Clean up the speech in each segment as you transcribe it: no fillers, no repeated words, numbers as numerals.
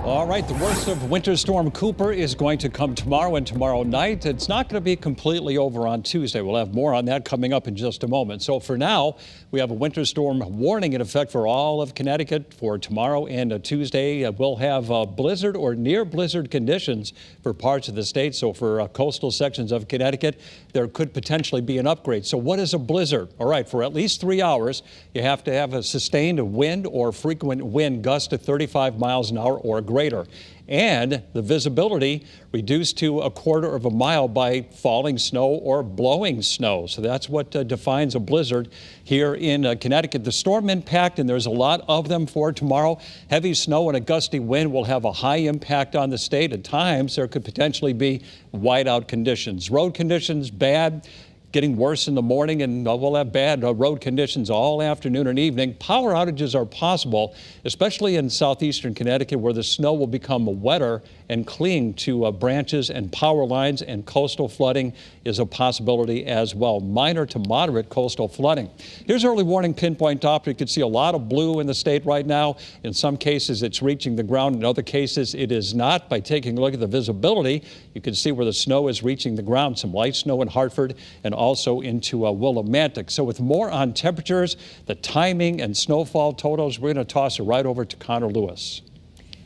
All right, the worst of Winter Storm Cooper is going to come tomorrow and tomorrow night. It's not going to be completely over on Tuesday. We'll have more on that coming up in just a moment. So for now, we have a winter storm warning in effect for all of Connecticut for tomorrow and Tuesday. We'll have blizzard or near blizzard conditions for parts of the state. So for coastal sections of Connecticut, there could potentially be an upgrade. So what is a blizzard? All right, for at least 3 hours, you have to have a sustained wind or frequent wind gust to 35 miles an hour or greater. And the visibility reduced to 1/4 of a mile by falling snow or blowing snow. So that's what defines a blizzard here in Connecticut. The storm impact, and there's a lot of them for tomorrow. Heavy snow and a gusty wind will have a high impact on the state. At times, there could potentially be whiteout conditions. Road conditions, bad. Getting worse in the morning, and we'll have bad road conditions all afternoon and evening. Power outages are possible, especially in southeastern Connecticut, where the snow will become wetter and cling to branches and power lines, and coastal flooding is a possibility as well. Minor to moderate coastal flooding. Here's early warning pinpoint Doppler. You can see a lot of blue in the state right now. In some cases, it's reaching the ground. In other cases, it is not. By taking a look at the visibility, you can see where the snow is reaching the ground. Some light snow in Hartford and also into Willimantic. So with more on temperatures, the timing and snowfall totals, we're going to toss it right over to Connor Lewis.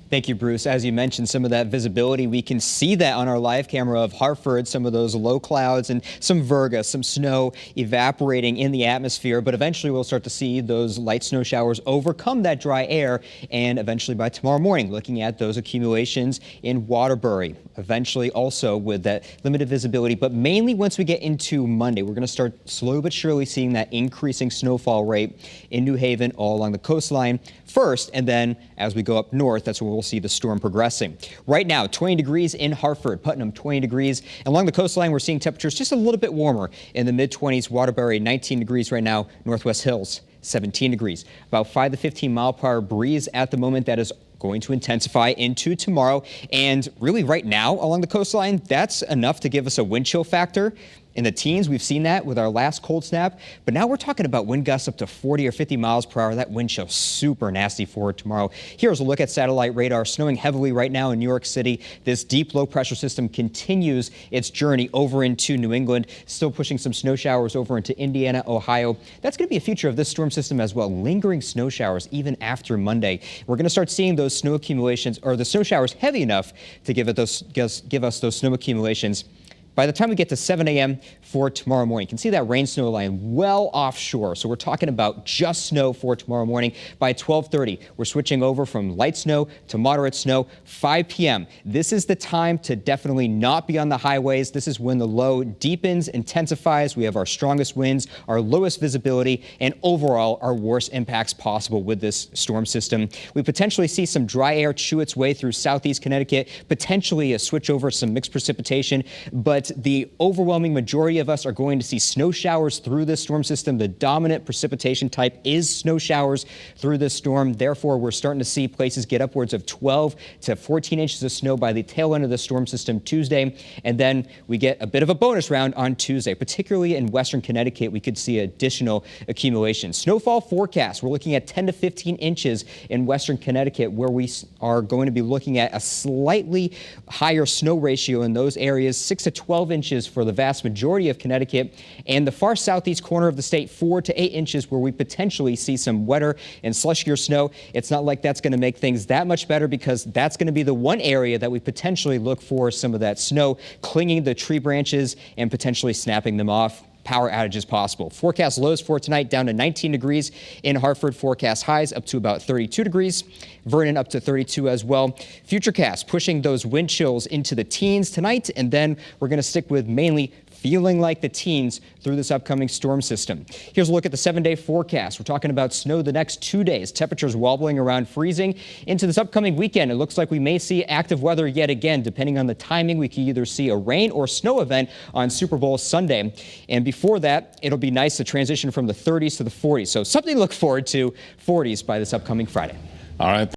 Thank you, Bruce. As you mentioned, some of that visibility, we can see that on our live camera of Hartford, some of those low clouds and some virga, some snow evaporating in the atmosphere. But eventually we'll start to see those light snow showers overcome that dry air. And eventually by tomorrow morning, looking at those accumulations in Waterbury. Eventually also with that limited visibility. But mainly once we get into Monday, we're going to start slowly but surely seeing that increasing snowfall rate in New Haven all along the coastline first. And then as we go up north, that's where we'll see the storm progressing. Right now, 20 degrees in Hartford, Putnam 20 degrees. And along the coastline, we're seeing temperatures just a little bit warmer in the mid-20s. Waterbury 19 degrees right now. Northwest Hills 17 degrees. About 5 to 15 mile per hour breeze at the moment. That is going to intensify into tomorrow. And really right now along the coastline, that's enough to give us a wind chill factor. In the teens, we've seen that with our last cold snap, but now we're talking about wind gusts up to 40 or 50 miles per hour. That wind chill super nasty for tomorrow. Here's a look at satellite radar. Snowing heavily right now in New York City. This deep low pressure system continues its journey over into New England, still pushing some snow showers over into Indiana, Ohio. That's going to be a feature of this storm system as well. Lingering snow showers even after Monday. We're going to start seeing those snow accumulations, or the snow showers heavy enough to give us those snow accumulations by the time we get to 7 a.m. for tomorrow morning. You can see that rain snow line well offshore. So we're talking about just snow for tomorrow morning. By 12:30, we're switching over from light snow to moderate snow. 5 p.m. This is the time to definitely not be on the highways. This is when the low deepens, intensifies. We have our strongest winds, our lowest visibility, and overall our worst impacts possible with this storm system. We potentially see some dry air chew its way through southeast Connecticut, potentially a switch over some mixed precipitation, but the overwhelming majority of us are going to see snow showers through this storm system. The dominant precipitation type is snow showers through this storm. Therefore, we're starting to see places get upwards of 12 to 14 inches of snow by the tail end of the storm system Tuesday. And then we get a bit of a bonus round on Tuesday, particularly in western Connecticut. We could see additional accumulation. Snowfall forecast, we're looking at 10 to 15 inches in western Connecticut, where we are going to be looking at a slightly higher snow ratio in those areas, 6 to 12 inches for the vast majority of Connecticut, and the far southeast corner of the state, 4 to 8 inches, where we potentially see some wetter and slushier snow. It's not like that's going to make things that much better, because that's going to be the one area that we potentially look for some of that snow clinging to tree branches and potentially snapping them off. Power outages possible. Forecast lows for tonight down to 19 degrees in Hartford. Forecast highs up to about 32 degrees. Vernon up to 32 as well. FUTURECAST pushing those wind chills into the teens tonight, and then we're going to stick with mainly feeling like the teens through this upcoming storm system. Here's a look at the 7-day forecast. We're talking about snow the next 2 days. Temperatures wobbling around freezing. Into this upcoming weekend, it looks like we may see active weather yet again. Depending on the timing, we could either see a rain or snow event on Super Bowl Sunday. And before that, it'll be nice to transition from the 30s to the 40s. So something to look forward to, 40s by this upcoming Friday. All right.